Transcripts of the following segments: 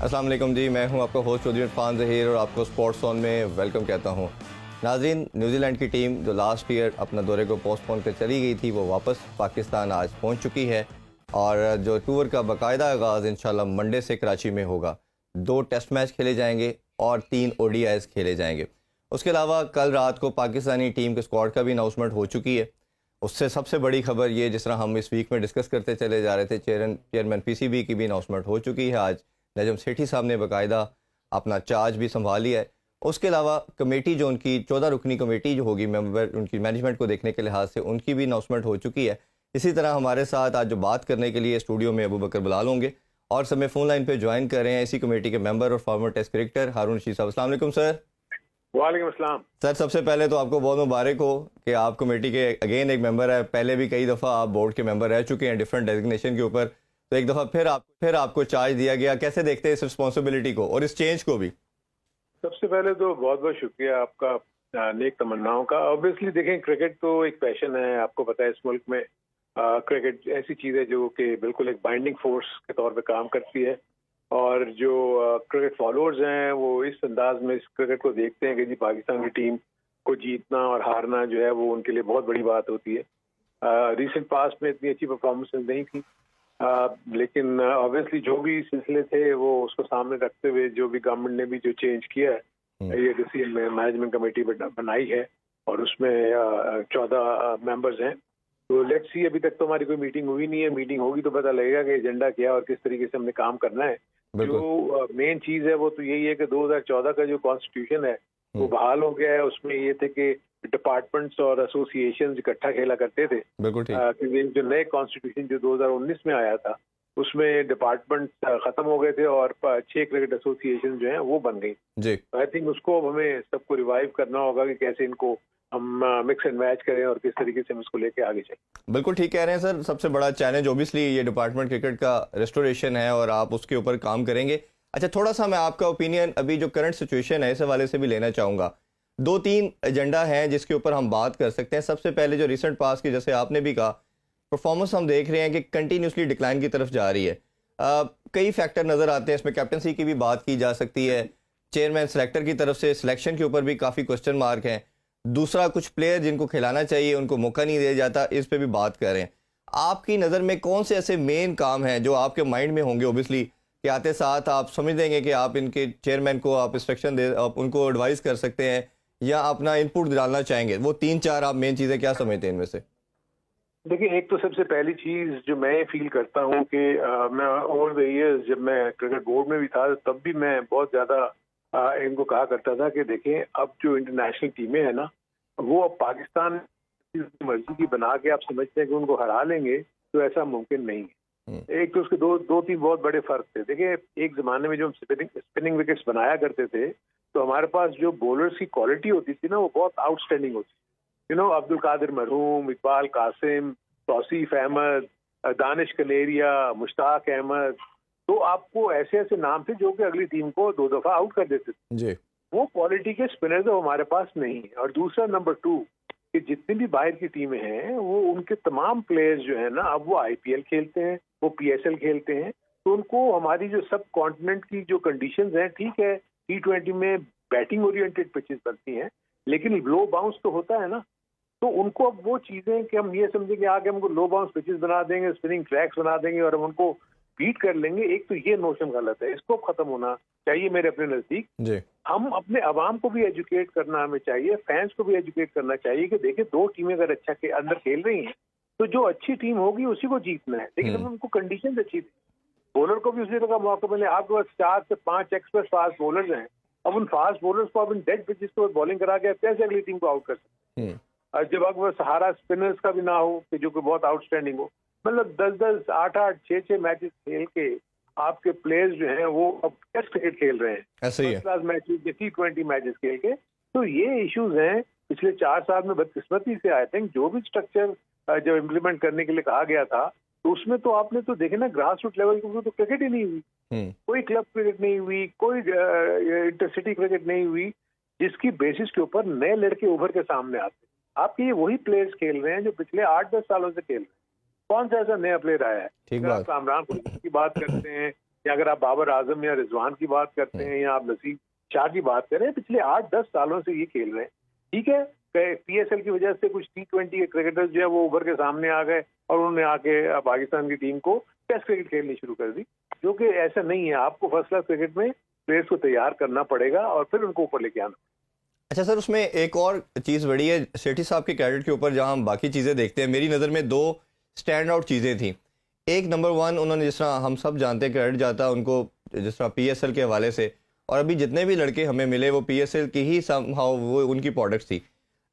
अस्सलाम वालेकुम जी, मैं हूं आपका होस्ट चौधरी इरफान ज़हीर और आपको स्पोर्ट्स ऑन में वेलकम कहता हूं। नाज़रीन, न्यूजीलैंड की टीम जो लास्ट ईयर अपना दौरे को पोस्टपोन कर चली गई थी वो वापस पाकिस्तान आज पहुंच चुकी है और जो टूर का बाकायदा आगाज़ इंशाल्लाह मंडे से कराची में होगा। 2 टेस्ट मैच खेले जाएंगे और 3 ODIs खेले जाएंगे। उसके अलावा कल रात को पाकिस्तानी टीम के स्क्वाड का भी अनाउंसमेंट हो चुकी है। उससे सबसे बड़ी खबर ये, जिस तरह हम इस वीक में डिस्कस करते चले जा रहे थे, चेयरमैन PCB की भी अनाउंसमेंट हो चुकी है। आज नजम सेठी साहब ने बाकायदा अपना चार्ज भी संभाल लिया है। उसके अलावा कमेटी जो उनकी 14 रुकनी कमेटी जो होगी मेंबर, उनकी मैनेजमेंट को देखने के लिहाज से उनकी भी अनाउंसमेंट हो चुकी है। इसी तरह हमारे साथ आज जो बात करने के लिए स्टूडियो में अबू बकर बिलाल होंगे और समय फ़ोन लाइन पे ज्वाइन कर रहे हैं इसी कमेटी के मेंबर और फॉर्मर टेस्ट क्रिकेटर हारून रशीद साहब। अस्सलाम वालेकुम सर। वालेकुम अस्सलाम सर, सबसे पहले तो आपको बहुत मुबारक हो कि आप कमेटी के अगेन एक मेंबर है। पहले भी कई दफ़ा आप बोर्ड के मेंबर रह चुके हैं डिफरेंट डेजिग्नेशन के ऊपर, तो एक दफ़ा फिर आपको चार्ज दिया गया। कैसे देखते हैं इस रिस्पॉन्सिबिलिटी को और इस चेंज को भी? सबसे पहले तो बहुत बहुत शुक्रिया आपका नेक तमन्नाओं का। ऑब्वियसली देखें, क्रिकेट तो एक पैशन है, आपको पता है इस मुल्क में क्रिकेट ऐसी चीज़ है जो कि बिल्कुल एक बाइंडिंग फोर्स के तौर पे काम करती है और जो क्रिकेट फॉलोअर्स हैं वो इस अंदाज में इस क्रिकेट को देखते हैं कि जी पाकिस्तान की टीम को जीतना और हारना जो है वो उनके लिए बहुत बड़ी बात होती है। रिसेंट पास्ट में इतनी अच्छी परफॉर्मेंस नहीं थी, लेकिन ऑब्वियसली जो भी सिलसिले थे वो उसको सामने रखते हुए जो भी गवर्नमेंट ने भी जो चेंज किया है, ये डिसीजन मैनेजमेंट कमेटी बनाई है और उसमें 14 मेंबर्स हैं। तो लेट्स सी, अभी तक तो हमारी कोई मीटिंग हुई नहीं है। मीटिंग होगी तो पता लगेगा कि एजेंडा क्या है और किस तरीके से हमने काम करना है। जो मेन चीज है वो तो यही है कि 2014 का जो कॉन्स्टिट्यूशन है वो बहाल हो गया है। उसमें ये थे कि डिपार्टमेंट्स और एसोसिएशन इकट्ठा खेला करते थे। क्योंकि जो नए कॉन्स्टिट्यूशन जो 2019 में आया था उसमें डिपार्टमेंट खत्म हो गए थे और 6 क्रिकेट एसोसिएशन जो हैं वो बन गई। आई थिंक उसको हमें सबको रिवाइव करना होगा कि कैसे इनको हम मिक्स एंड मैच करें और किस तरीके से हम इसको लेके आगे चलें। बिल्कुल ठीक कह रहे हैं सर। सबसे बड़ा चैलेंज ओबियसली ये डिपार्टमेंट क्रिकेट का रेस्टोरेशन है और आप उसके ऊपर काम करेंगे। अच्छा, थोड़ा सा मैं आपका ओपिनियन अभी जो करंट सिचुएशन है इस हवाले से भी लेना चाहूँगा। 2-3 एजेंडा हैं जिसके ऊपर हम बात कर सकते हैं। सबसे पहले जो रिसेंट पास की, जैसे आपने भी कहा, परफॉर्मेंस हम देख रहे हैं कि कंटिन्यूसली डिक्लाइन की तरफ जा रही है। कई फैक्टर नज़र आते हैं इसमें। कैप्टनसी की भी बात की जा सकती है, चेयरमैन सेलेक्टर की तरफ से सिलेक्शन के ऊपर भी काफ़ी क्वेश्चन मार्क हैं। दूसरा, कुछ प्लेयर जिनको खिलाना चाहिए उनको मौका नहीं दिया जाता, इस पे भी बात कर रहे हैं। आपकी नज़र में कौन से ऐसे मेन काम हैं जो आपके माइंड में होंगे ओबियसली कि आते साथ आप समझ देंगे कि आप इनके चेयरमैन को आप इंस्ट्रक्शन दे, आप उनको एडवाइस कर सकते हैं या अपना इनपुट डालना चाहेंगे? वो 3-4 आप मेन चीज़ें क्या समझते हैं इनमें से? देखिए, एक तो सबसे पहली चीज जो मैं फील करता हूँ कि मैं ओवर द इयर्स जब मैं क्रिकेट बोर्ड में भी था तब भी मैं बहुत ज्यादा इनको कहा करता था कि देखें, अब जो इंटरनेशनल टीमें हैं ना वो अब पाकिस्तान की मर्जी की बना के आप समझते हैं कि उनको हरा लेंगे, तो ऐसा मुमकिन नहीं है। एक तो उसके दो तीन बहुत बड़े फर्क थे। देखिए, एक जमाने में जो हम स्पिनिंग विकेट्स बनाया करते थे तो हमारे पास जो बॉलर्स की क्वालिटी होती थी ना वो बहुत आउटस्टैंडिंग होती थी। अब्दुल कादिर मरहूम, इकबाल कासिम, तौसीफ अहमद, दानिश कनेरिया, मुश्ताक अहमद, तो आपको ऐसे ऐसे नाम थे जो कि अगली टीम को 2 दफा आउट कर देते थे जी। वो क्वालिटी के स्पिनर तो हमारे पास नहीं है। और दूसरा, नंबर 2, कि जितनी भी बाहर की टीमें हैं वो उनके तमाम प्लेयर्स जो है ना अब वो IPL खेलते हैं, वो PSL खेलते हैं, तो उनको हमारी जो सब कॉन्टिनेंट की जो कंडीशंस हैं, ठीक है T20 में बैटिंग ओरिएंटेड पिचेस बनती हैं लेकिन लो बाउंस तो होता है ना, तो उनको अब वो चीजें कि हम ये समझे कि आगे हमको लो बाउंस पिचेस बना देंगे, स्पिनिंग ट्रैक्स बना देंगे और हम उनको बीट कर लेंगे, एक तो ये नोशन गलत है। इसको खत्म होना चाहिए मेरे अपने नजदीक। हम अपने अवाम को भी एजुकेट करना हमें चाहिए, फैंस को भी एजुकेट करना चाहिए कि देखिए 2 टीमें अगर अच्छा के अंदर खेल रही हैं तो जो अच्छी टीम होगी उसी को जीतना है, लेकिन उनको कंडीशन अच्छी थी, बॉलर को भी उसी तरह का मौका मिले। आपके पास 4 से 5 एक्सपर्ट फास्ट बॉलर्स हैं, अब उन फास्ट बॉलर्स को अब इन डेड पिचेस पर बॉलिंग करा के कैसे अगली टीम को आउट कर सकते हैं? जब अगर सहारा स्पिनर्स का भी ना हो कि जो कि बहुत आउटस्टैंडिंग हो, मतलब 10-10, 8-8, 6-6 मैचेस खेल के आपके प्लेयर्स जो हैं वो अब टेस्ट क्रिकेट खेल रहे हैं, ऐसे ही है। क्लास मैचेस, T20 मैचेस खेल के। तो ये इश्यूज हैं पिछले 4 साल में बदकिस्मती से। आई थिंक जो भी स्ट्रक्चर जब इम्प्लीमेंट करने के लिए कहा गया था तो उसमें तो आपने तो देखे ना ग्रास रूट लेवल की तो क्रिकेट ही नहीं हुई, कोई क्लब क्रिकेट नहीं हुई, कोई इंटरसिटी क्रिकेट नहीं हुई जिसकी बेसिस के ऊपर नए लड़के उभर के सामने आते। आपके ये वही प्लेयर्स खेल रहे हैं जो पिछले 8-10 सालों से खेल रहे हैं। कौन सा ऐसा नया प्लेयर आया है? ठीक बात। कामरान की बात करते हैं या अगर आप बाबर आजम या रिजवान की बात करते हैं या आप नसीम शाह की बात करें, पिछले 8-10 सालों से ये खेल रहे हैं। ठीक है, पीएसएल की वजह से कुछ T20 के क्रिकेटर्स जो है वो उभर के सामने आ गए और उन्होंने आके पाकिस्तान की टीम को टेस्ट क्रिकेट खेलनी शुरू कर दी, जो कि ऐसा नहीं है। आपको फर्स्ट क्लास क्रिकेट में प्लेयर्स को तैयार करना पड़ेगा और फिर उनको ऊपर लेके आना। अच्छा सर, उसमें एक और चीज़ बड़ी है सेठी साहब के कैडेट के ऊपर, जहां हम बाकी चीज़ें देखते हैं, मेरी नज़र में 2 स्टैंड आउट चीज़ें थी। एक, नंबर 1, उन्होंने जिस तरह हम सब जानते हैं क्रेडिट जाता है उनको जिस तरह पीएसएल के हवाले से, और अभी जितने भी लड़के हमें मिले वो पीएसएल की ही समहाउ वो उनकी प्रोडक्ट्स थी।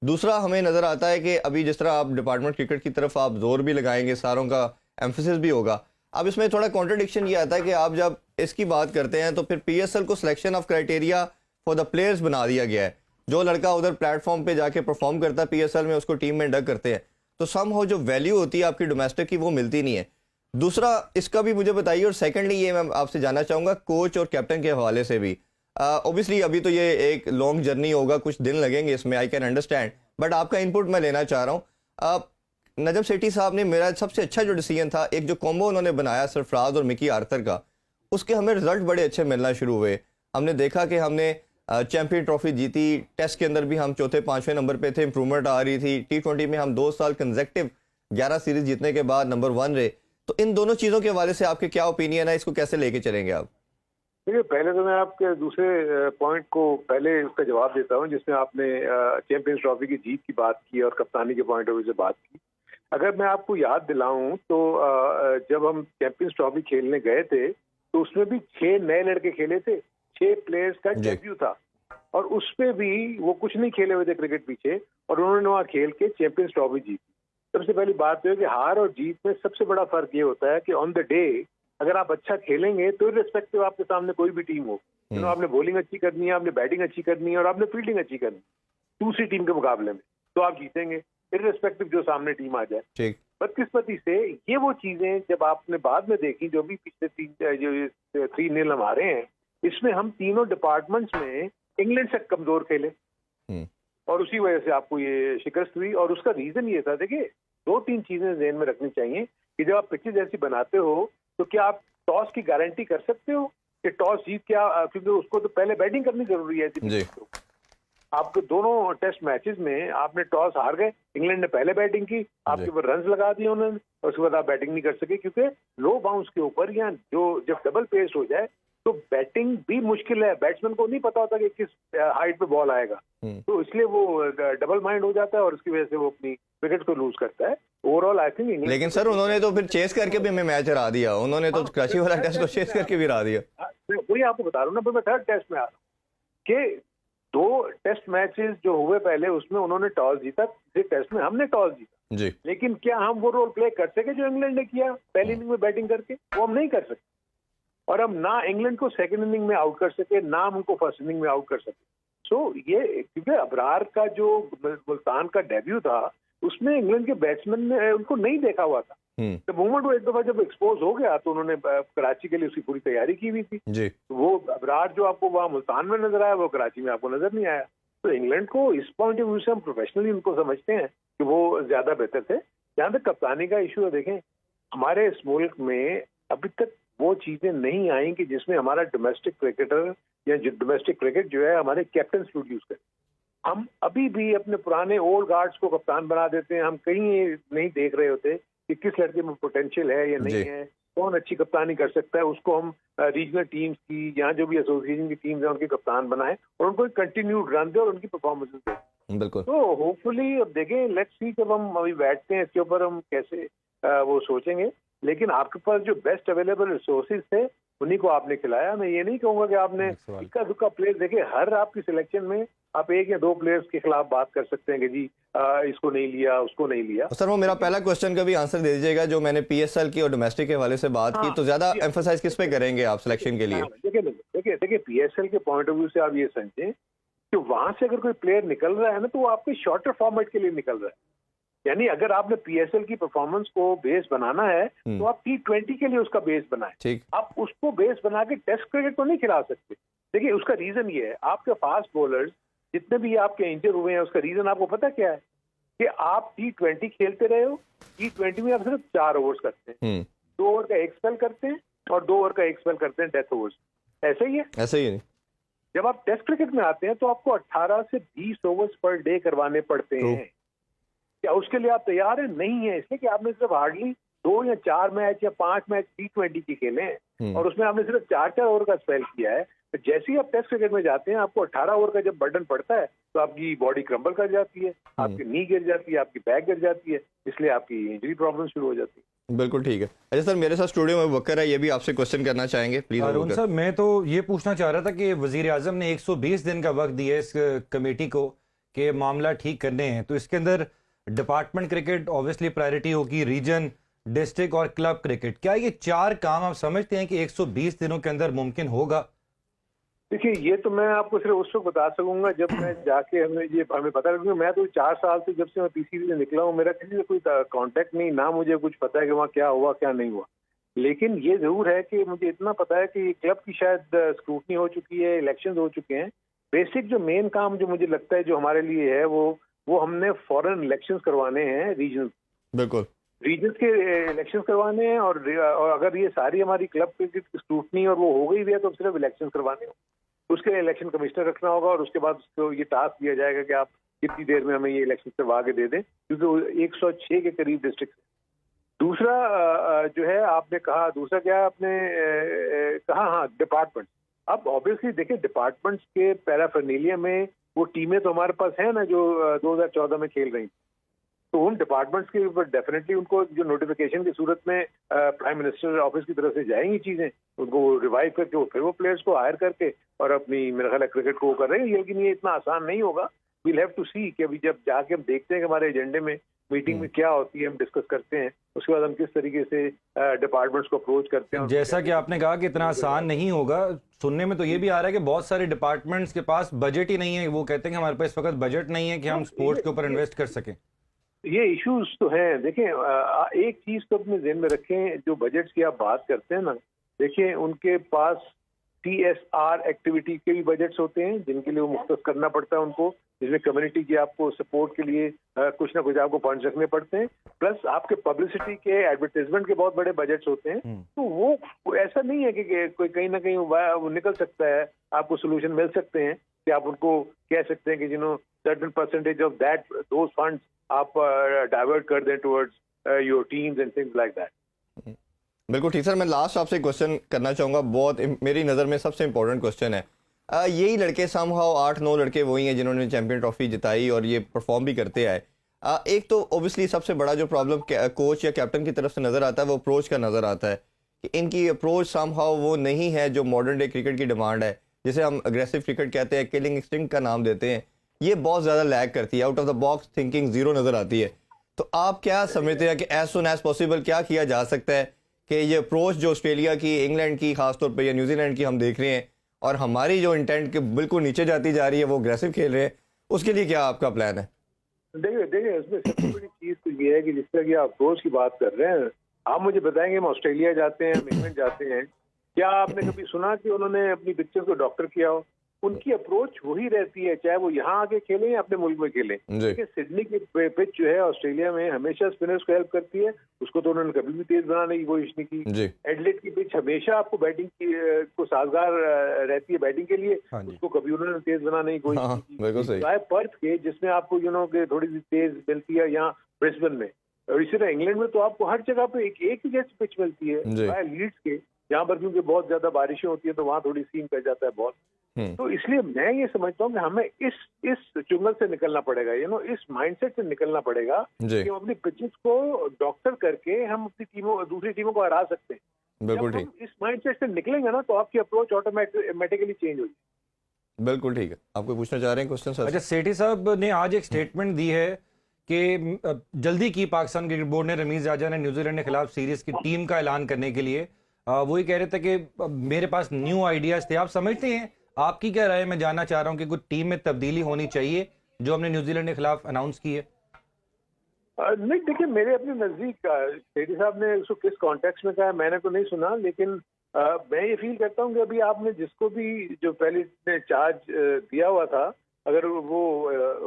दूसरा, हमें नज़र आता है कि अभी जिस तरह आप डिपार्टमेंट क्रिकेट की तरफ आप जोर भी लगाएंगे, सारों का एम्फेसिस भी होगा, अब इसमें थोड़ा कॉन्ट्रडिक्शन ये आता है कि आप जब इसकी बात करते हैं तो फिर पीएसएल को selection of criteria for the players बना दिया गया है। जो लड़का उधर प्लेटफॉर्म पे जाके परफॉर्म करता है पीएसएल में, उसको टीम में इंडक्ट करते हैं, तो समहाउ जो वैल्यू होती है आपकी डोमेस्टिक की वो मिलती नहीं है। दूसरा, इसका भी मुझे बताइए, और सेकंडली ये मैं आपसे जानना चाहूँगा कोच और कैप्टन के हवाले से भी। ऑब्वियसली अभी तो ये एक लॉन्ग जर्नी होगा, कुछ दिन लगेंगे इसमें, आई कैन अंडरस्टैंड, बट आपका इनपुट मैं लेना चाह रहा हूँ। नजम सेठी साहब ने, मेरा सबसे अच्छा जो डिसीजन था, एक जो कॉम्बो उन्होंने बनाया सरफराज और मिकी आर्थर का, उसके हमें रिजल्ट बड़े अच्छे मिलना शुरू हुए। हमने देखा कि हमने चैंपियन ट्रॉफी जीती, टेस्ट के अंदर भी हम चौथे 5वें नंबर पे थे, इंप्रूवमेंट आ रही थी, T20 में हम 2 साल कंसेक्टिव 11 सीरीज जीतने के बाद नंबर 1 रहे। तो इन दोनों चीज़ों के हवाले से आपके क्या ओपिनियन है, इसको कैसे लेके चलेंगे आप? देखिए, पहले तो मैं आपके दूसरे पॉइंट को पहले उसका जवाब देता हूँ, जिसमें आपने चैंपियंस ट्रॉफी की जीत की बात की और कप्तानी के पॉइंट ऑफ व्यू से बात की। अगर मैं आपको याद दिलाऊं तो जब हम चैंपियंस ट्रॉफी खेलने गए थे तो उसमें भी 6 नए लड़के खेले थे, 6 प्लेयर्स का डेब्यू था, और उसमें भी वो कुछ नहीं खेले हुए थे क्रिकेट पीछे, और उन्होंने वहाँ खेल के चैंपियंस ट्रॉफी जीती। सबसे पहली बात तो है कि हार और जीत में सबसे बड़ा फर्क ये होता है कि ऑन द डे अगर आप अच्छा खेलेंगे तो इर्रिस्पेक्टिव आपके सामने कोई भी टीम हो, तो आपने बॉलिंग अच्छी करनी है, आपने बैटिंग अच्छी करनी है और आपने फील्डिंग अच्छी करनी है दूसरी टीम के मुकाबले में, तो आप जीतेंगे इर्रिस्पेक्टिव जो सामने टीम आ जाए। ठीक। बदकिस्मती से ये वो चीजें जब आपने बाद में देखी, जो भी पिछले 3-0 हम हारे हैं, इसमें हम तीनों डिपार्टमेंट्स में इंग्लैंड से कमजोर खेले और उसी वजह से आपको ये शिकस्त हुई। और उसका रीजन ये था, देखिए 2-3 चीजें ध्यान में रखनी चाहिए कि जब आप पिचेज ऐसी बनाते हो तो क्या आप टॉस की गारंटी कर सकते हो कि टॉस जीत के, क्योंकि उसको तो पहले बैटिंग करनी जरूरी है ऐसी। आपके दोनों टेस्ट मैचेस में आपने टॉस हार गए, इंग्लैंड ने पहले बैटिंग की, आपके ऊपर रन लगा दिए उन्होंने, और उसके बाद आप बैटिंग नहीं कर सके, क्योंकि लो बाउंस के ऊपर या जो जब डबल पेस हो जाए तो बैटिंग भी मुश्किल है। बैट्समैन को नहीं पता होता कि किस हाइट पे बॉल आएगा, तो इसलिए वो डबल माइंड हो जाता है और उसकी वजह से वो अपनी विकेट को लूज करता है। ओवरऑल आई थिंक इंग्लैंड, लेकिन सर उन्होंने तो फिर चेस करके भी हमें मैच हरा दिया, उन्होंने तो कराची वाला टेस्ट को चेस करके भी हरा दिया। वही आपको बता रहा हूँ ना, मैं थर्ड टेस्ट में आ रहा हूँ कि 2 टेस्ट मैचेस जो हुए पहले उसमें उन्होंने टॉस जीता, टेस्ट में हमने टॉस जीता जी। लेकिन क्या हम वो रोल प्ले कर सके जो इंग्लैंड ने किया पहली इनिंग में बैटिंग करके? वो हम नहीं कर सकते, और हम ना इंग्लैंड को सेकंड इनिंग में आउट कर सके, ना हम उनको फर्स्ट इनिंग में आउट कर सके। सो ये क्योंकि अबरार का जो मुल्तान का डेब्यू था उसमें इंग्लैंड के बैट्समैन ने उनको नहीं देखा हुआ था। तो मोमेंट वो एक दफा जब एक्सपोज हो गया तो उन्होंने कराची के लिए उसकी पूरी तैयारी की हुई थी जी। तो वो अबरार जो आपको वहाँ मुल्तान में नजर आया वो कराची में आपको नजर नहीं आया। तो इंग्लैंड को इस पॉइंट ऑफ व्यू से हम प्रोफेशनली उनको समझते हैं कि वो ज्यादा बेहतर थे। जहाँ तक कप्तानी का इशू है, देखें हमारे इस मुल्क में अभी तक वो चीजें नहीं आई कि जिसमें हमारा डोमेस्टिक क्रिकेटर या डोमेस्टिक क्रिकेट जो है हमारे कैप्टन प्रोड्यूस करे। हम अभी भी अपने पुराने ओल्ड गार्ड्स को कप्तान बना देते हैं, हम कहीं नहीं देख रहे होते कि किस लड़के में पोटेंशियल है या नहीं है, कौन अच्छी कप्तानी कर सकता है, उसको हम रीजनल टीम्स की या जो भी एसोसिएशन की टीम्स हैं उनके कप्तान बनाएं और उनको कंटिन्यूड रन दे और उनकी परफॉर्मेंसेस दें। बिल्कुल। तो होपफुली अब देखें, लेट्स सी, जब हम अभी बैठते हैं इसके ऊपर हम कैसे वो सोचेंगे, लेकिन आपके पास जो बेस्ट अवेलेबल रिसोर्सेज थे उन्हीं को आपने खिलाया। मैं ये नहीं कहूंगा कि आपने इक्का दुक्का प्लेयर, देखिए हर आपकी सिलेक्शन में आप 1 या 2 प्लेयर्स के खिलाफ बात कर सकते हैं कि जी इसको नहीं लिया, उसको नहीं लिया। सर वो मेरा पहला क्वेश्चन का भी आंसर दे दीजिएगा, जो मैंने पीएसएल की और डोमेस्टिक के हवाले से बात की, तो ज्यादा एम्फसाइज किस पे करेंगे आप सिलेक्शन के लिए? देखिए पीएसएल के पॉइंट ऑफ व्यू से आप ये समझें कि वहां से अगर कोई प्लेयर निकल रहा है ना तो वो आपके शॉर्टर फॉर्मेट के लिए निकल रहा है। यानी अगर आपने पीएसएल की परफॉर्मेंस को बेस बनाना है तो आप T20 के लिए उसका बेस बनाएं। आप उसको बेस बना के टेस्ट क्रिकेट को नहीं खिला सकते। देखिए उसका रीजन ये है, आपके फास्ट बॉलर्स जितने भी आपके इंजर हुए हैं उसका रीजन आपको पता क्या है कि आप T20 खेलते रहे हो। T20 में आप सिर्फ 4 ओवर्स करते हैं, 2 ओवर का 1 स्पेल करते हैं और 2 ओवर का एक स्पेल करते हैं डेथ ओवर्स। ऐसा ही है। ऐसा ही है। जब आप टेस्ट क्रिकेट में आते हैं तो आपको 18 से 20 ओवर्स पर डे करवाने पड़ते True. हैं। क्या उसके लिए आप तैयार हैं? नहीं है, इसलिए कि आपने सिर्फ हार्डली 2 या 4 मैच या 5 मैच T20 के खेले हैं और उसमें आपने सिर्फ 4-4 ओवर का स्पेल किया है। तो जैसे ही आप टेस्ट क्रिकेट में जाते हैं, आपको 18 ओवर का जब बर्डन पड़ता है तो आपकी बॉडी क्रम्बल कर जाती है, आपकी नी गिर जाती है, आपकी बैक गिर जाती है, इसलिए आपकी इंजरी प्रॉब्लम शुरू हो जाती है। बिल्कुल ठीक है। अच्छा सर, मेरे साथ स्टूडियो में वक्कर है, ये भी आपसे क्वेश्चन करना चाहेंगे, प्लीज। अरुण साहब, मैं तो ये पूछना चाह रहा था कि वजीर आजम ने 120 दिन का वक्त दिया इस कमेटी को कि मामला ठीक करने हैं, तो इसके अंदर डिपार्टमेंट क्रिकेट ऑब्वियसली प्रायोरिटी होगी, रीजन, डिस्ट्रिक्ट और क्लब क्रिकेट। क्या ये 4 काम आप समझते हैं कि 120 दिनों के अंदर मुमकिन होगा? देखिए, ये तो मैं आपको सिर्फ उस वक्त बता सकूंगा जब मैं जाके हमें पता लगेगा। मैं तो 4 साल से, जब से मैं पीसीबी से निकला हूँ, मेरा किसी से कोई कांटेक्ट नहीं, ना मुझे कुछ पता है कि वहाँ क्या हुआ क्या नहीं हुआ। लेकिन ये जरूर है कि मुझे इतना पता है कि क्लब की शायद स्क्रूटनी हो चुकी है, इलेक्शंस हो चुके हैं। बेसिक जो मेन काम जो मुझे लगता है जो हमारे लिए है वो हमने फॉरेन इलेक्शंस करवाने हैं, रीजन, बिल्कुल रीजन्स के इलेक्शंस करवाने हैं। और अगर ये सारी हमारी क्लब की स्क्रूटनी और वो हो गई भी है तो सिर्फ इलेक्शन करवाने हो, उसके लिए इलेक्शन कमिश्नर रखना होगा और उसके बाद उसको ये टास्क दिया जाएगा कि आप कितनी देर में हमें ये इलेक्शन करवा के दे दें, क्योंकि 106 के करीब डिस्ट्रिक्ट। दूसरा जो है आपने कहा, दूसरा क्या आपने कहा, हाँ, डिपार्टमेंट। अब ऑब्वियसली देखिए, डिपार्टमेंट्स के पैराफर्नेलिया में वो टीमें तो हमारे पास है ना जो 2014 में खेल रही, तो उन डिपार्टमेंट्स के ऊपर डेफिनेटली उनको जो नोटिफिकेशन की सूरत में प्राइम मिनिस्टर ऑफिस की तरफ से जाएंगी चीजें, उनको रिवाइव करके वो फिर वो प्लेयर्स को हायर करके और अपनी, मेरा ख्याल है, क्रिकेट को कर रहे हैं। लेकिन ये इतना आसान नहीं होगा। वील हैव टू सी कि अभी जब जाके हम देखते हैं कि हमारे एजेंडे में मीटिंग में क्या होती है, हम डिस्कस करते हैं, उसके बाद हम किस तरीके से डिपार्टमेंट्स को अप्रोच करते हैं। जैसा कि आपने कहा कि इतना आसान नहीं होगा, सुनने में तो ये भी आ रहा है कि बहुत सारे डिपार्टमेंट्स के पास बजट ही नहीं है। वो कहते हैं कि हमारे पास इस वक्त बजट नहीं है कि हम स्पोर्ट्स के ऊपर इन्वेस्ट कर सकें। ये इश्यूज तो हैं। देखें, एक चीज तो अपने ज़हन में रखें, जो बजट्स की आप बात करते हैं ना, देखिए उनके पास CSR एक्टिविटी के भी बजट्स होते हैं जिनके लिए वो मुख्तस करना पड़ता है उनको, जिसमें कम्युनिटी की आपको सपोर्ट के लिए कुछ ना कुछ आपको फंड रखने पड़ते हैं। प्लस आपके पब्लिसिटी के, एडवर्टाइजमेंट के बहुत बड़े बजट्स होते हैं। तो वो ऐसा नहीं है कि कोई कहीं ना कहीं वो निकल सकता है, आपको सोल्यूशन मिल सकते हैं कि आप उनको कह सकते हैं कि certain percentage of that those funds आप डाइवर्ट कर दें towards your teams and things like that. बिल्कुल ठीक सर। मैं लास्ट आपसे क्वेश्चन करना चाहूँगा, बहुत मेरी नज़र में सबसे इंपॉर्टेंट क्वेश्चन है। यही लड़के समहाउ 8-9 लड़के वही हैं जिन्होंने चैंपियन ट्रॉफी जिताई और ये परफॉर्म भी करते आए। एक तो ओबियसली सबसे बड़ा जो प्रॉब्लम कोच या कैप्टन की तरफ से नज़र आता है वो अप्रोच का नज़र आता है कि इनकी अप्रोच समहाउ वो नहीं है जो मॉडर्न डे क्रिकेट की डिमांड है, जिसे हम अग्रेसिव क्रिकेट कहते हैं, किलिंग इंस्टिंक्ट का नाम देते हैं। ये बहुत ज़्यादा लैग करती है, out of the box thinking zero नज़र आती है। तो आप क्या समझते हैं कि एज सुन एज पॉसिबल क्या किया जा सकता है कि ये अप्रोच जो ऑस्ट्रेलिया की, इंग्लैंड की खासतौर पर या न्यूजीलैंड की हम देख रहे हैं और हमारी जो इंटेंट के बिल्कुल नीचे जाती जा रही है, वो अग्रेसिव खेल रहे हैं, उसके लिए क्या आपका प्लान है? देखिए उसमें सबसे बड़ी चीज तो ये है कि जिस तरह की आप अप्रोच की बात कर रहे हैं, आप मुझे बताएंगे हम ऑस्ट्रेलिया जाते हैं, हम इंग्लैंड जाते हैं, क्या आपने कभी सुना कि उन्होंने अपनी पिक्चर को डॉक्टर किया हो? उनकी अप्रोच वही रहती है, चाहे वो यहाँ आके खेलें या अपने मुल्क में खेलें। देखिए सिडनी की पिच जो है ऑस्ट्रेलिया में हमेशा स्पिनर्स को हेल्प करती है, उसको तो उन्होंने कभी भी तेज बनाने की कोशिश नहीं की। एडलेड की पिच हमेशा आपको बैटिंग की को साजगार रहती है बैटिंग के लिए, उसको कभी उन्होंने तेज बनाने की कोशिश नहीं की। चाहे पर्थ के जिसमें आपको थोड़ी सी तेज मिलती है, यहाँ ब्रिस्बेन में, और इसी तरह इंग्लैंड में तो आपको हर जगह पे एक ही जैसी पिच मिलती है। लीड्स के यहाँ पर क्योंकि बहुत ज्यादा बारिशें होती है तो वहाँ थोड़ी सीम कर जाता है बॉल। तो इसलिए मैं ये समझता हूँ कि हमें इस चुंगल से निकलना पड़ेगा, इस माइंडसेट से निकलना पड़ेगा कि हम अपनी पिचेस को डॉक्टर करके हम अपनी दूसरी टीमों को हरा सकते हैं। बिल्कुल ठीक। ठीक। इस माइंडसेट से निकलेंगे ना तो आपकी अप्रोच ऑटोमेटिकली चेंज होगी। बिल्कुल ठीक है। आपको पूछना चाह रहे हैं क्वेश्चन सर? अच्छा, सेठी साहब ने आज एक स्टेटमेंट दी है कि जल्दी की पाकिस्तान क्रिकेट बोर्ड ने रमीज राजा ने न्यूजीलैंड के खिलाफ सीरीज की टीम का ऐलान करने के लिए वही कह रहे थे कि मेरे पास न्यू आइडियाज थे। आप समझते हैं, आपकी क्या राय है? मैं जानना चाह रहा हूं कि कुछ टीम में तब्दीली होनी चाहिए जो हमने न्यूजीलैंड के खिलाफ अनाउंस की है। नहीं, देखिए मेरे अपने नजदीक सेठी साहब ने उसको किस कॉन्टेक्स्ट में कहा मैंने तो नहीं सुना, लेकिन मैं ये फील करता हूँ कि अभी आपने जिसको भी जो पहले ने चार्ज दिया हुआ था अगर वो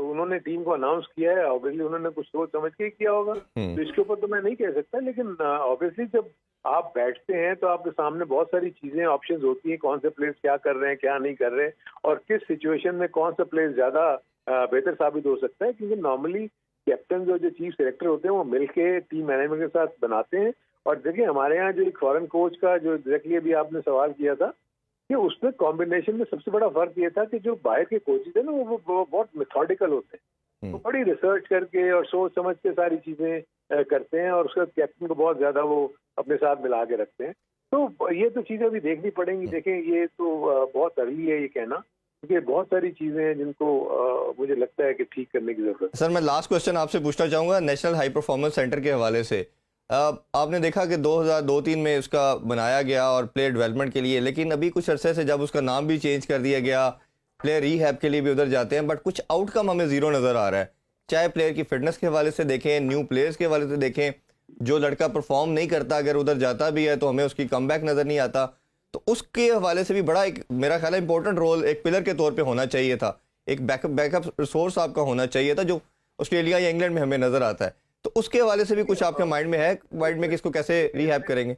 उन्होंने टीम को अनाउंस किया है, ऑब्वियसली उन्होंने कुछ सोच समझ के ही किया होगा, तो इसके ऊपर तो मैं नहीं कह सकता। लेकिन ऑब्वियसली जब आप बैठते हैं तो आपके सामने बहुत सारी चीजें, ऑप्शंस होती हैं, कौन से प्लेयर्स क्या कर रहे हैं, क्या नहीं कर रहे हैं, और किस सिचुएशन में कौन सा प्लेयर ज्यादा बेहतर साबित हो सकता है। क्योंकि नॉर्मली कैप्टन जो चीफ सेलेक्टर होते हैं वो मिलके टीम मैनेजमेंट के साथ बनाते हैं। और देखिए हमारे यहाँ जो एक फॉरेन कोच का जो डायरेक्टली अभी आपने सवाल किया था, कि उसमें कॉम्बिनेशन में सबसे बड़ा फर्क ये था कि जो बाहर के कोचेज है ना वो बहुत मेथोडिकल होते हैं, वो बड़ी रिसर्च करके और सोच समझ के सारी चीजें करते हैं, और उसके बाद कैप्टन को बहुत ज्यादा वो अपने साथ मिला के रखते हैं। तो ये तो चीजें अभी देखनी पड़ेंगी। देखें, ये तो बहुत अर्ली है ये कहना, क्योंकि बहुत सारी चीजें हैं जिनको मुझे लगता है कि ठीक करने की जरूरत है। सर, मैं लास्ट क्वेश्चन आपसे पूछना चाहूँगा नेशनल हाई परफॉर्मेंस सेंटर के हवाले से। आपने देखा कि 2002-03 में उसका बनाया गया और प्लेयर डेवलपमेंट के लिए, लेकिन अभी कुछ अरसे से जब उसका नाम भी चेंज कर दिया गया, प्लेयर रीहैब के लिए भी उधर जाते हैं, बट कुछ आउटकम हमें ज़ीरो नज़र आ रहा है। चाहे प्लेयर की फिटनेस के हवाले से देखें, न्यू प्लेयर्स के हवाले से देखें, जो लड़का परफॉर्म नहीं करता अगर उधर जाता भी है तो हमें उसकी कमबैक नज़र नहीं आता। तो उसके हवाले से भी बड़ा एक, मेरा ख्याल है, इंपॉर्टेंट रोल एक पिलर के तौर पे होना चाहिए था, एक बैकअप रिसोर्स आपका होना चाहिए था, जो ऑस्ट्रेलिया या इंग्लैंड में हमें नज़र आता है। तो उसके हवाले से भी कुछ आपके माइंड में है, माइंड में कि इसको कैसे रिहैब करेंगे?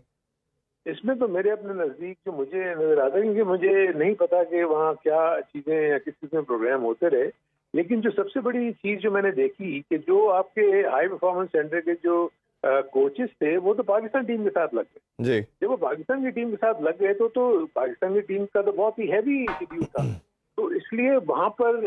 इसमें तो मेरे अपने नज़दीक जो मुझे नजर आता है, क्योंकि मुझे नहीं पता कि वहाँ क्या चीज़ें या किस चीज़ में प्रोग्राम होते रहे, लेकिन जो सबसे बड़ी चीज़ जो मैंने देखी कि जो आपके हाई परफॉर्मेंस सेंटर के जो कोचेस थे वो तो पाकिस्तान टीम के साथ लग गए जी। जब वो पाकिस्तान की टीम के साथ लग गए तो पाकिस्तान की टीम का तो बहुत ही हैवी शेड्यूल था। तो इसलिए वहाँ पर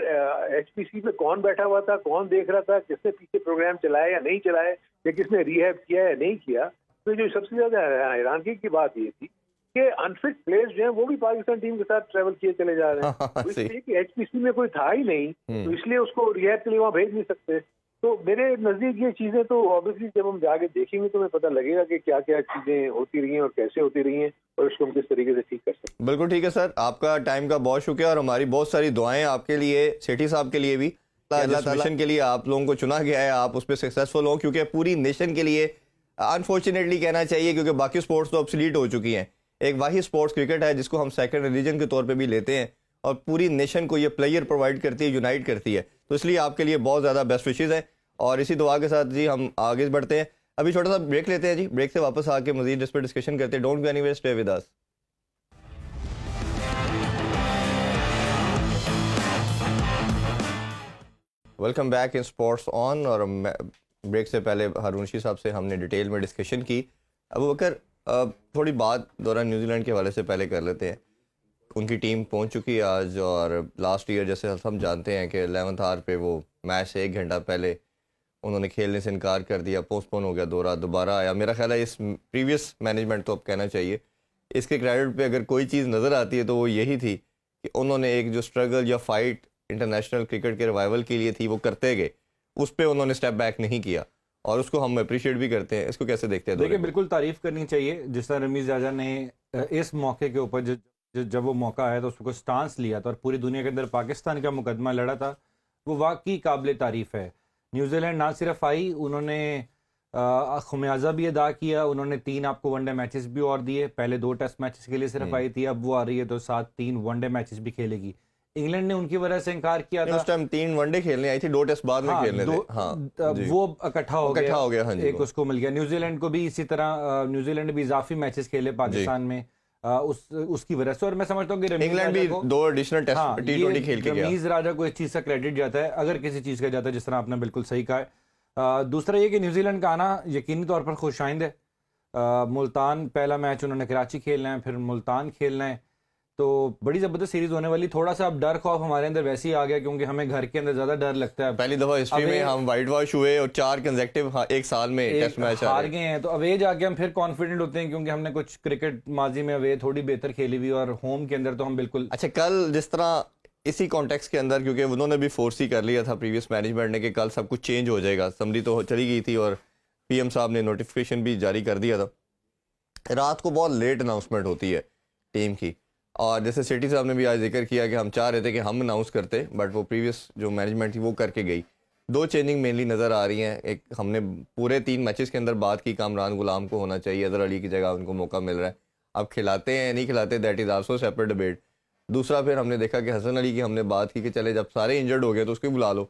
एचपीसी में कौन बैठा हुआ था, कौन देख रहा था, किसने पीछे प्रोग्राम चलाया या नहीं चलाया, या किसने रिहैब किया या नहीं किया। तो जो सबसे ज्यादा हैरानगी की बात ये थी कि अनफिट प्लेयर्स जो हैं वो भी पाकिस्तान टीम के साथ ट्रैवल किए चले जा रहे हैं। तो इसलिए कि एचपीसी में कोई था ही नहीं, तो इसलिए उसको रिहैब के लिए वहाँ भेज नहीं सकते। तो मेरे नजदीक ये चीजें तो ऑब्वियसली जब हम जाके देखेंगे तो हमें पता लगेगा कि क्या क्या चीजें होती रही हैं और कैसे होती रही हैं, और उसको हम किस तरीके से ठीक कर सकते हैं। बिल्कुल ठीक है सर, आपका टाइम का बहुत शुक्रिया, और हमारी बहुत सारी दुआएं आपके लिए, सेठी साहब के लिए भी। जिस मिशन के लिए आप लोगों को चुना गया है आप उस पर सक्सेसफुल हो, क्योंकि पूरी नेशन के लिए अनफॉर्चुनेटली कहना चाहिए, क्योंकि बाकी स्पोर्ट्स तो ऑब्सोलीट हो चुकी हैं, एक वाही स्पोर्ट्स क्रिकेट है जिसको हम सेकंड रिलीजन के तौर पे भी लेते हैं, और पूरी नेशन को ये प्लेयर प्रोवाइड करती है, यूनाइट करती है। तो इसलिए आपके लिए बहुत ज़्यादा बेस्ट विशेज़ हैं, और इसी दुआ के साथ जी हम आगे बढ़ते हैं। अभी छोटा सा ब्रेक लेते हैं जी, ब्रेक से वापस आके मजीद इस पर डिस्कशन करते हैं। Don't go anywhere, stay with us. Welcome back in sports on. और ब्रेक से पहले हारून रशीद साहब से हमने डिटेल में डिस्कशन की। अबू बकर, थोड़ी बात दौरान न्यूजीलैंड के हवाले से पहले कर लेते हैं। उनकी टीम पहुंच चुकी है आज, और लास्ट ईयर जैसे हम जानते हैं कि 11th आवर पे वो मैच से 1 घंटा पहले उन्होंने खेलने से इनकार कर दिया, पोस्टपोन हो गया, दौरा दोबारा आया। मेरा ख्याल है इस प्रीवियस मैनेजमेंट तो अब कहना चाहिए, इसके क्रेडिट पे अगर कोई चीज़ नज़र आती है तो वो यही थी कि उन्होंने एक जो स्ट्रगल या फाइट इंटरनेशनल क्रिकेट के रिवाइवल के लिए थी वो करते गए, उस पर उन्होंने स्टेप बैक नहीं किया, और उसको हम अप्रिशिएट भी करते हैं। इसको कैसे देखते हैं? देखिए, बिल्कुल तारीफ करनी चाहिए जिस तरह रमीज राजा ने इस मौके के ऊपर जब वो मौका आया तो उसको स्टांस लिया था और पूरी दुनिया के अंदर पाकिस्तान का मुकदमा लड़ा था, वो वाकई काबिल तारीफ है। न्यूजीलैंड ना सिर्फ आई, उन्होंने खुमियाजा भी अदा किया, उन्होंने 3 आपको वनडे मैचेस भी और दिए। पहले 2 टेस्ट मैचेस के लिए सिर्फ आई थी, अब वो आ रही है तो 3 वनडे मैचेस भी खेलेगी। इंग्लैंड ने उनकी वजह से इनकार किया था, उस टाइम 3 वनडे खेलने आई थी, 2 टेस्ट बाद में खेलने थे। वो इकट्ठा हो गया, हाँ जी, एक उसको मिल गया। न्यूजीलैंड को भी इसी तरह, न्यूजीलैंड ने भी इजाफी मैचेस खेले पाकिस्तान में उसकी वजह से। और मैं समझता हूँ कि इंग्लैंड भी 2 एडिशनल टेस्ट T20 खेल के गया। रमीज राजा को इस चीज का क्रेडिट जाता है, अगर किसी चीज का जाता है, जिस तरह आपने बिल्कुल सही कहा है। दूसरा ये कि न्यूजीलैंड का आना यकीनी तौर पर खुशाइंद है। मुल्तान पहला मैच उन्होंने कराची खेलना है, फिर मुल्तान खेलना है, तो बड़ी जबरदस्त सीरीज होने वाली। थोड़ा सा अब डर खौफ हमारे अंदर वैसे ही आ गया, क्योंकि हमें घर के अंदर ज्यादा डर लगता है। पहली दफा हिस्ट्री में हम वाइट वॉश हुए और 4 कंसेक्टिव एक साल में टेस्ट मैच हार गए हैं, तो अवे जाके हम फिर कॉन्फिडेंट होते हैं, क्योंकि हमने कुछ क्रिकेट माजी में अवे थोड़ी बेहतर खेली हुई, और होम के अंदर तो हम बिल्कुल। अच्छा, कल जिस तरह इसी कॉन्टेक्स्ट के अंदर, क्योंकि उन्होंने भी फोर्स ही कर लिया था प्रीवियस मैनेजमेंट ने कि कल सब कुछ चेंज हो जाएगा, समरी तो चली गई थी और पीएम साहब ने नोटिफिकेशन भी जारी कर दिया था। रात को बहुत लेट अनाउंसमेंट होती है टीम की, और जैसे सेठी साहब ने भी आज जिक्र किया कि हम चाह रहे थे कि हम अनाउंस करते, बट वो प्रीवियस जो मैनेजमेंट थी वो करके गई। 2 चेंजिंग मेनली नज़र आ रही हैं। एक, हमने पूरे 3 मैचेस के अंदर बात की, कामरान गुलाम को होना चाहिए, अजहर अली की जगह उनको मौका मिल रहा है। अब खिलाते हैं नहीं खिलाते, that is also separate debate. दूसरा फिर हमने देखा कि हसन अली की हमने बात की कि चले जब सारे इंजर्ड हो गए तो उसको ही बुला लो,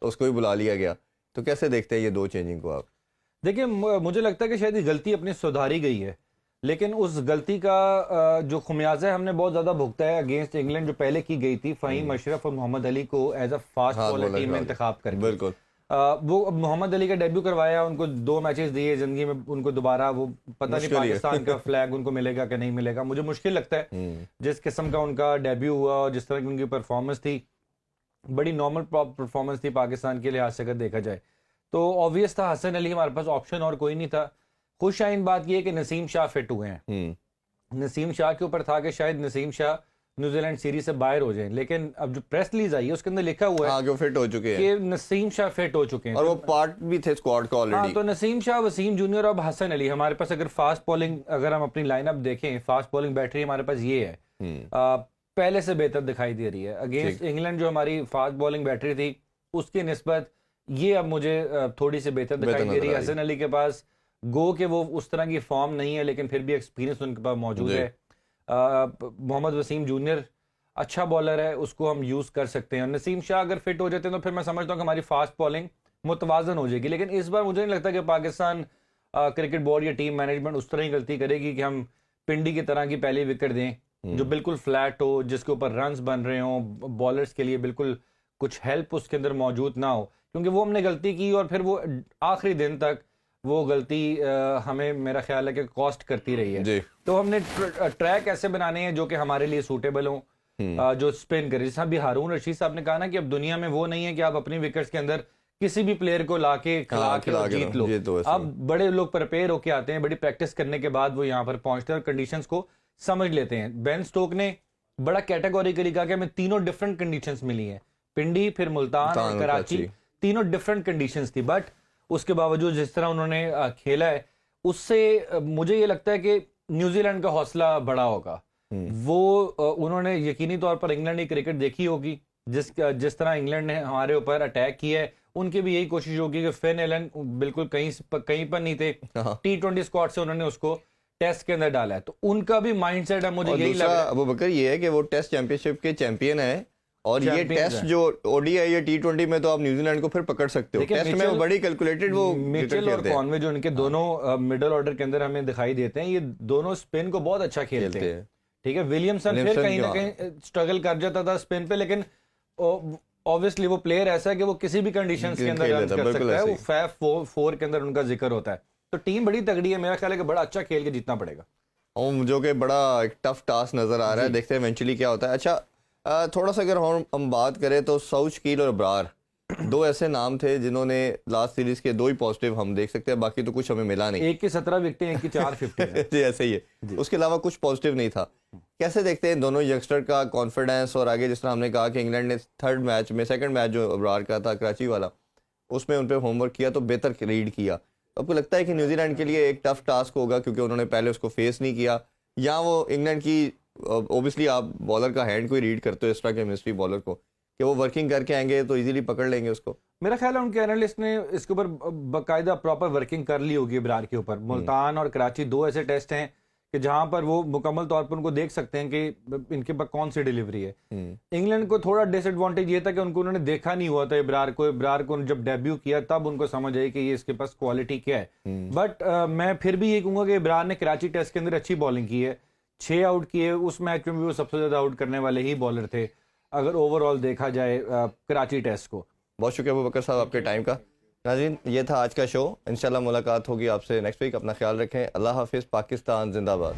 तो उसको ही बुला लिया गया। तो कैसे देखते हैं ये दो चेंजिंग को आप? देखिए मुझे लगता है कि शायद ये गलती अपनी सुधारी गई है, लेकिन उस गलती का जो खुमियाजा है हमने बहुत ज़्यादा भुगता है अगेंस्ट इंग्लैंड जो पहले की गई थी, फ़हीम अशरफ और मोहम्मद अली को as a fast bowler team में इंतखाब करके। बिल्कुल। वो मोहम्मद अली का डेब्यू करवाया, उनको 2 मैचेस दिए ज़िंदगी में, उनको दोबारा वो पता नहीं पाकिस्तान का फ्लैग उनको मिलेगा कि नहीं मिलेगा, मुझे मुश्किल लगता है। जिस किस्म का उनका डेब्यू हुआ और जिस तरह की उनकी परफॉर्मेंस थी, बड़ी नॉर्मल परफॉर्मेंस थी पाकिस्तान के लिहाज से अगर देखा जाए तो। ऑब्वियस था हसन अली, हमारे पास ऑप्शन और कोई नहीं था। खुश आइन बात यह है कि नसीम शाह फिट हुए हैं। नसीम शाह के ऊपर था कि शायद नसीम शाह न्यूजीलैंड सीरीज से बाहर हो जाएं, लेकिन अब जो प्रेस रिलीज आई है उसके अंदर लिखा हुआ है कि वो फिट हो चुके हैं, कि नसीम शाह फिट हो चुके हैं और वो पार्ट भी थे स्क्वाड का ऑलरेडी। हाँ, तो नसीम शाह, वसीम जूनियर और हसन अली हमारे पास, अगर फास्ट बॉलिंग, अगर हम अपनी लाइनअप देखें, फास्ट बॉलिंग बैटरी हमारे पास ये है, पहले से बेहतर दिखाई दे रही है। अगेंस्ट इंग्लैंड जो हमारी फास्ट बॉलिंग बैटरी थी उसकी निस्बत ये अब मुझे थोड़ी सी बेहतर दिखाई दे रही है। हसन अली के पास गो के वो उस तरह की फॉर्म नहीं है, लेकिन फिर भी एक्सपीरियंस उनके पास मौजूद है। मोहम्मद वसीम जूनियर अच्छा बॉलर है, उसको हम यूज कर सकते हैं। और नसीम शाह अगर फिट हो जाते हैं तो फिर मैं समझता हूँ कि हमारी फास्ट बॉलिंग मुतवाजन हो जाएगी। लेकिन इस बार मुझे नहीं लगता कि पाकिस्तान क्रिकेट बोर्ड या टीम मैनेजमेंट उस तरह की गलती करेगी कि हम पिंडी की तरह की पहली विकेट दें जो बिल्कुल फ्लैट हो, जिसके ऊपर रन्स बन रहे हो, बॉलर्स के लिए बिल्कुल कुछ हेल्प उसके अंदर मौजूद ना हो, क्योंकि वो हमने गलती की और फिर वो आखिरी दिन तक वो गलती हमें, मेरा ख्याल है कि कॉस्ट करती रही है। तो हमने ट्रैक ऐसे बनाने हैं जो कि हमारे लिए सूटेबल हो, जो स्पिन करे। जैसा भी हारून रशीद साहब ने कहा ना कि अब दुनिया में वो नहीं है कि आप अपनी विकेट्स के अंदर किसी भी प्लेयर को लाके खिला के और जीत लो। अब बड़े लोग प्रिपेयर होके आते हैं, बड़ी प्रैक्टिस करने के बाद वो यहाँ पर पहुंचते हैं और कंडीशंस को समझ लेते हैं। बेन स्टोक ने बड़ा कैटेगोरिकली कहा कि हमें तीनों डिफरेंट कंडीशंस मिली हैं, पिंडी, फिर मुल्तान और कराची, तीनों डिफरेंट कंडीशंस थी। बट उसके बावजूद जिस तरह उन्होंने खेला है उससे मुझे ये लगता है कि न्यूजीलैंड का हौसला बड़ा होगा। वो उन्होंने यकीनी तौर पर इंग्लैंड की क्रिकेट देखी होगी, जिस तरह इंग्लैंड ने हमारे ऊपर अटैक किया है, उनकी भी यही कोशिश होगी कि फिन एलन बिल्कुल कहीं पर नहीं थे, T20 स्क्वाड से उन्होंने उसको टेस्ट के अंदर डाला है, तो उनका भी माइंडसेट है। मुझे यही लग रहा है अबू बकर ये है कि वो टेस्ट चैंपियनशिप के चैंपियन है, और ये टेस्ट जो ओडीआई या T20 में तो आप न्यूजीलैंड को फिर पकड़ सकते हो, टेस्ट में वो बड़ी कैलकुलेटेड, वो मिचेल और कॉनवे जो इनके दोनों मिडिल ऑर्डर के अंदर हमें दिखाई देते हैं, ये दोनों स्पिन को बहुत अच्छा खेलते हैं। ठीक है, विलियमसन फिर कहीं ना कहीं स्ट्रगल कर जाता था स्पिन पे, लेकिन ऑब्वियसली वो प्लेयर ऐसा है कि वो किसी भी कंडीशंस के अंदर रन कर सकता है। वो फैफ 4 के अंदर उनका जिक्र होता है। तो टीम बड़ी तगड़ी है, मेरा ख्याल है कि बड़ा अच्छा खेल के जीतना पड़ेगा, और जो कि बड़ा एक टफ टास्क नजर आ रहा है। देखते हैं इवेंचुअली क्या होता है। अच्छा, थोड़ा सा अगर हम बात करें तो साउशकील और ब्रार दो ऐसे नाम थे जिन्होंने लास्ट सीरीज के 2 ही पॉजिटिव हम देख सकते हैं, बाकी तो कुछ हमें मिला नहीं। एक की 17 विकेटें, एक की 4 50 जी ऐसे ही है, उसके अलावा कुछ पॉजिटिव नहीं था। कैसे देखते हैं दोनों यंगस्टर का कॉन्फिडेंस, और आगे जिस तरह हमने कहा कि इंग्लैंड ने सेकंड मैच जो अब्रार का था कराची वाला, उसमें उन पर होमवर्क किया तो बेहतर रीड किया। आपको लगता है कि न्यूजीलैंड के लिए एक टफ टास्क होगा क्योंकि उन्होंने पहले उसको फेस नहीं किया, या वो इंग्लैंड की, ओबियसली आप बॉलर का हैंड को ही रीड करते हो इस तरह के मिस्ट्री बॉलर को, कि वो वर्किंग करके आएंगे तो इजीली पकड़ लेंगे उसको? मेरा ख्याल है उनके एनालिस्ट ने इसके ऊपर बाकायदा प्रॉपर वर्किंग कर ली होगी इब्रार के ऊपर। मुल्तान और कराची 2 ऐसे टेस्ट हैं कि जहां पर वो मुकम्मल तौर पर उनको देख सकते हैं कि इनके पास कौन सी डिलीवरी है। इंग्लैंड को थोड़ा डिसएडवांटेज ये था कि उन्होंने देखा नहीं हुआ था इब्रार को जब डेब्यू किया तब उनको समझ आई कि ये इसके पास क्वालिटी क्या है। बट मैं फिर भी ये कहूंगा कि इब्रार ने कराची टेस्ट के अंदर अच्छी बॉलिंग की है, 6 आउट किए, उस मैच में भी वो सबसे ज्यादा आउट करने वाले ही बॉलर थे अगर ओवरऑल देखा जाए कराची टेस्ट को। बहुत शुक्रिया अबू बकर साहब आपके टाइम का। नाज़रीन, ये था आज का शो, इंशाल्लाह मुलाकात होगी आपसे नेक्स्ट वीक। अपना ख्याल रखें, अल्लाह हाफिज़, पाकिस्तान जिंदाबाद।